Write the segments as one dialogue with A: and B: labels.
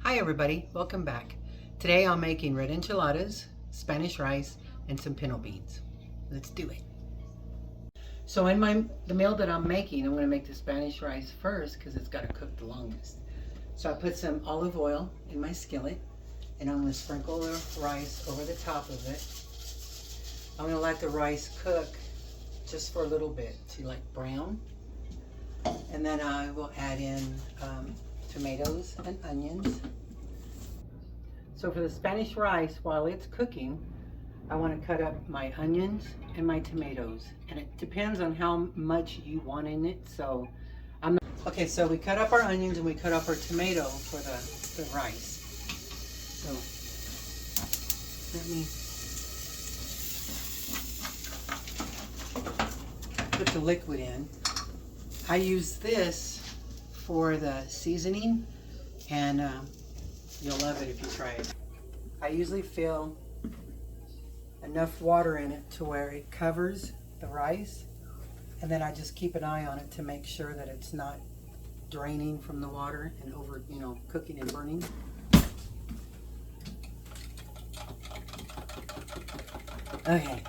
A: Hi everybody, welcome back. Today I'm making red enchiladas, Spanish rice, and some pinto beans. Let's do it. So in the meal that I'm making, I'm going to make the Spanish rice first because it's got to cook the longest. So I put some olive oil in my skillet and I'm going to sprinkle the rice over the top of it. I'm going to let the rice cook just for a little bit to like brown. And then I will add in tomatoes and onions. So for the Spanish rice, while it's cooking, I want to cut up my onions and my tomatoes. And it depends on how much you want in it. So okay, so we cut up our onions and we cut up our tomato for the rice. So let me put the liquid in. I use this for the seasoning, and you'll love it if you try it. I usually fill enough water in it to where it covers the rice, and then I just keep an eye on it to make sure that it's not draining from the water and over, cooking and burning. Okay,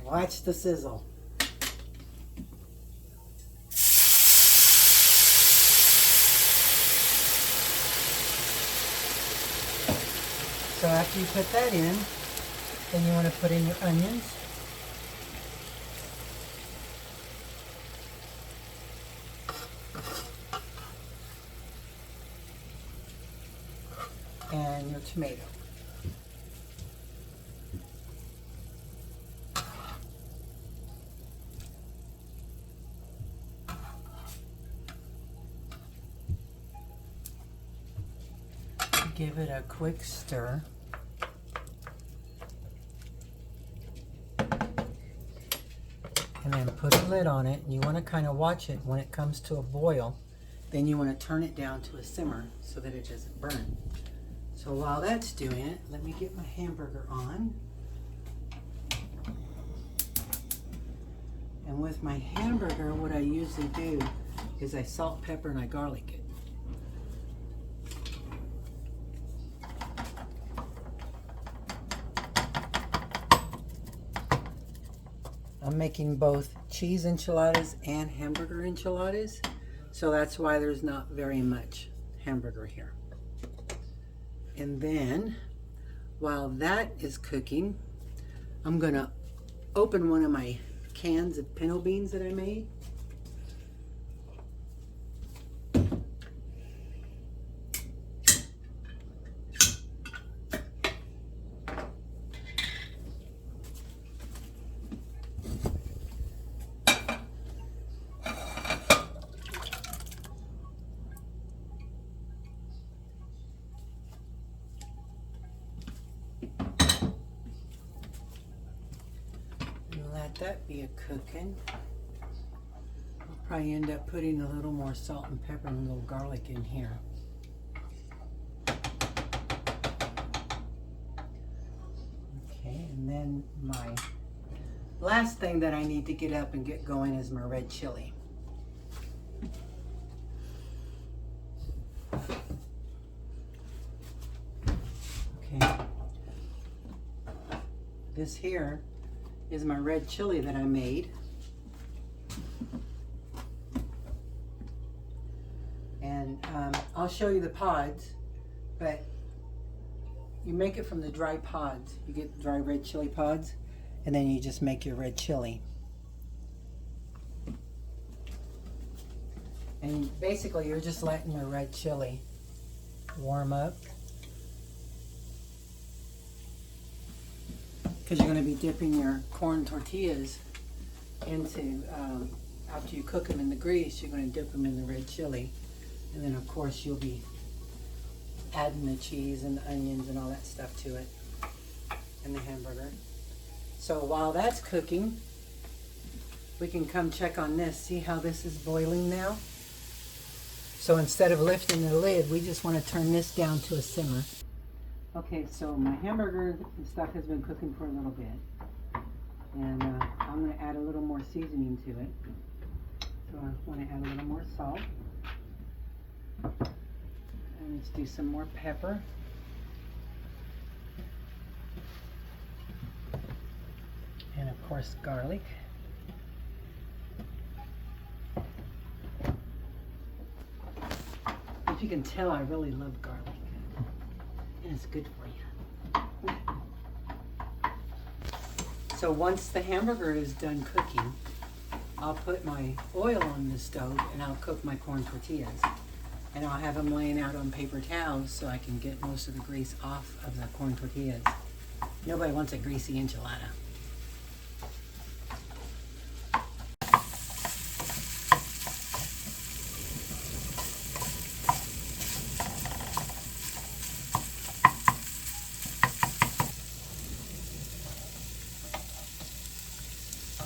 A: watch the sizzle. So after you put that in, then you want to put in your onions. And your tomato. Give it a quick stir. And then put a lid on it, and you want to kind of watch it when it comes to a boil. Then you want to turn it down to a simmer so that it doesn't burn. So while that's doing it, let me get my hamburger on. And with my hamburger, what I usually do is I salt, pepper, and I garlic it. I'm making both cheese enchiladas and hamburger enchiladas, so that's why there's not very much hamburger here. And then, while that is cooking, I'm gonna open one of my cans of pinto beans that I made. Let that be a cooking. I'll probably end up putting a little more salt and pepper and a little garlic in here. Okay, and then my last thing that I need to get up and get going is my red chili. Okay. This here is my red chili that I made. And I'll show you the pods, but you make it from the dry pods. You get dry red chili pods, and then you just make your red chili. And basically you're just letting your red chili warm up, because you're going to be dipping your corn tortillas into, after you cook them in the grease, you're going to dip them in the red chili. And then of course you'll be adding the cheese and the onions and all that stuff to it, and the hamburger. So while that's cooking, we can come check on this. See how this is boiling now? So instead of lifting the lid, we just want to turn this down to a simmer. Okay, so my hamburger and stuff has been cooking for a little bit, and I'm going to add a little more seasoning to it. So I want to add a little more salt, and Let's do some more pepper. And of course garlic. If you can tell, I really love garlic. And it's good for you. So once the hamburger is done cooking, I'll put my oil on the stove and I'll cook my corn tortillas. And I'll have them laying out on paper towels so I can get most of the grease off of the corn tortillas. Nobody wants a greasy enchilada.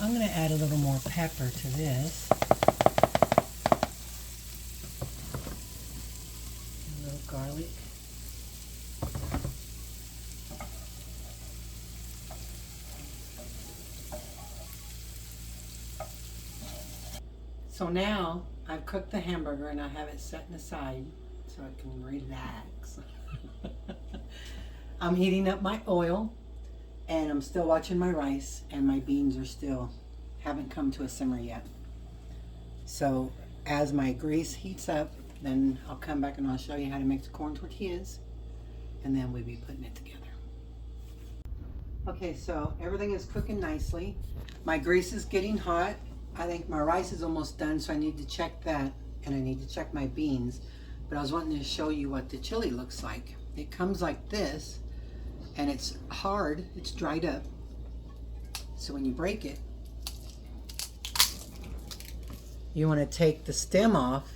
A: I'm going to add a little more pepper to this. A little garlic. So now I've cooked the hamburger and I have it setting aside so I can relax. I'm heating up my oil. And I'm still watching my rice, and my beans are still, haven't come to a simmer yet. So as my grease heats up, then I'll come back and I'll show you how to make the corn tortillas, and then we'll be putting it together. Okay, so everything is cooking nicely. My grease is getting hot. I think my rice is almost done, so I need to check that, and I need to check my beans. But I was wanting to show you what the chili looks like. It comes like this. And it's hard, it's dried up. So when you break it, you want to take the stem off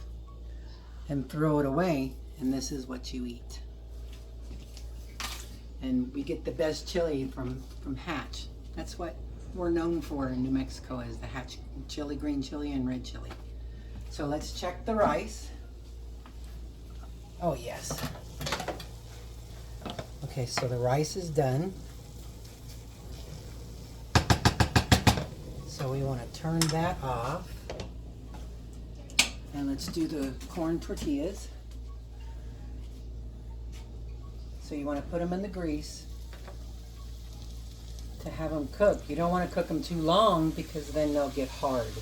A: and throw it away, and this is what you eat. And we get the best chili from Hatch. That's what we're known for in New Mexico, is the Hatch chili, green chili and red chili. So let's check the rice. Oh yes. Okay, so the rice is done. So we want to turn that off. And let's do the corn tortillas. So you want to put them in the grease to have them cook. You don't want to cook them too long because then they'll get hard.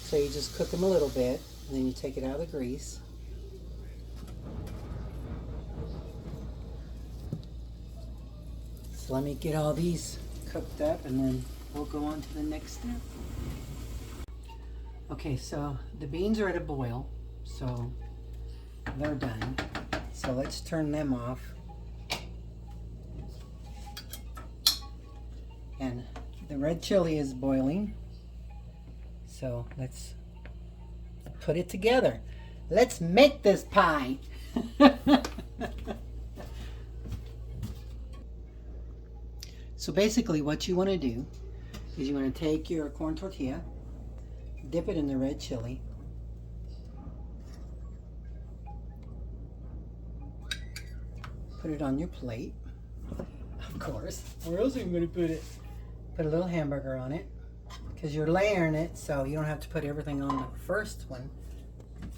A: So you just cook them a little bit and then you take it out of the grease. So let me get all these cooked up and then we'll go on to the next step. Okay, so the beans are at a boil, so they're done. So let's turn them off. And the red chili is boiling. So let's put it together. Let's make this pie. So basically what you want to do is you want to take your corn tortilla, dip it in the red chili, put it on your plate, of course. Where else are you going to put it? Put a little hamburger on it, because you're layering it, so you don't have to put everything on the first one.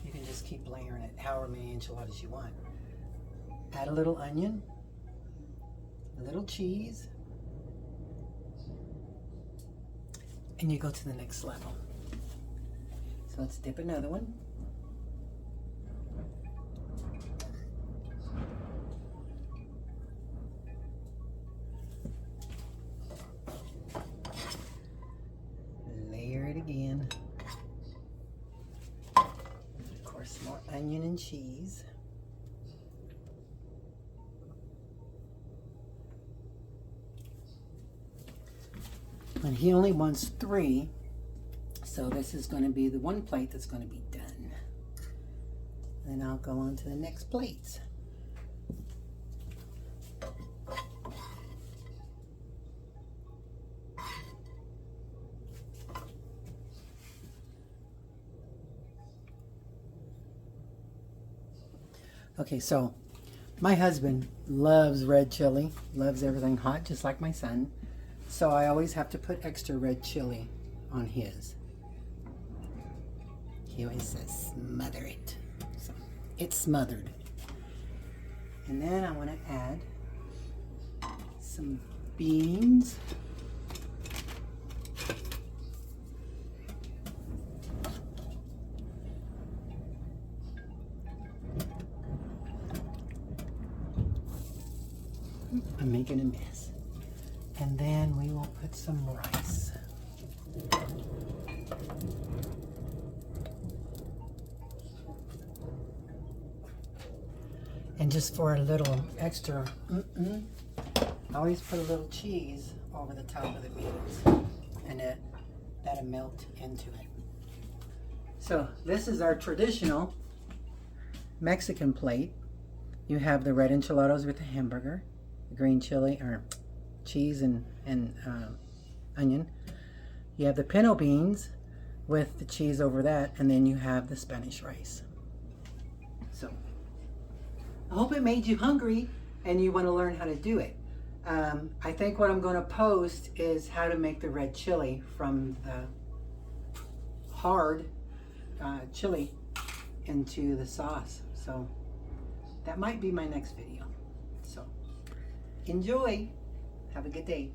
A: You can just keep layering it however many enchiladas you want. Add a little onion, a little cheese, and you go to the next level. So let's dip another one. Layer it again. Of course, more onion and cheese. And he only wants 3, so this is going to be the one plate that's going to be done. And then I'll go on to the next plates. Okay, so my husband loves red chili, loves everything hot, just like my son. So I always have to put extra red chili on his. He always says, smother it. So it's smothered. And then I want to add some beans. I'm making a mess. And then we will put some rice. And just for a little extra, I always put a little cheese over the top of the beans, and that'll melt into it. So this is our traditional Mexican plate. You have the red enchiladas with the hamburger, the green chili or cheese and onion. You have the pinto beans with the cheese over that, and then you have the Spanish rice. So I hope it made you hungry and you want to learn how to do it. I think what I'm going to post is how to make the red chili from the hard chili into the sauce. So that might be my next video. So enjoy. Have a good day.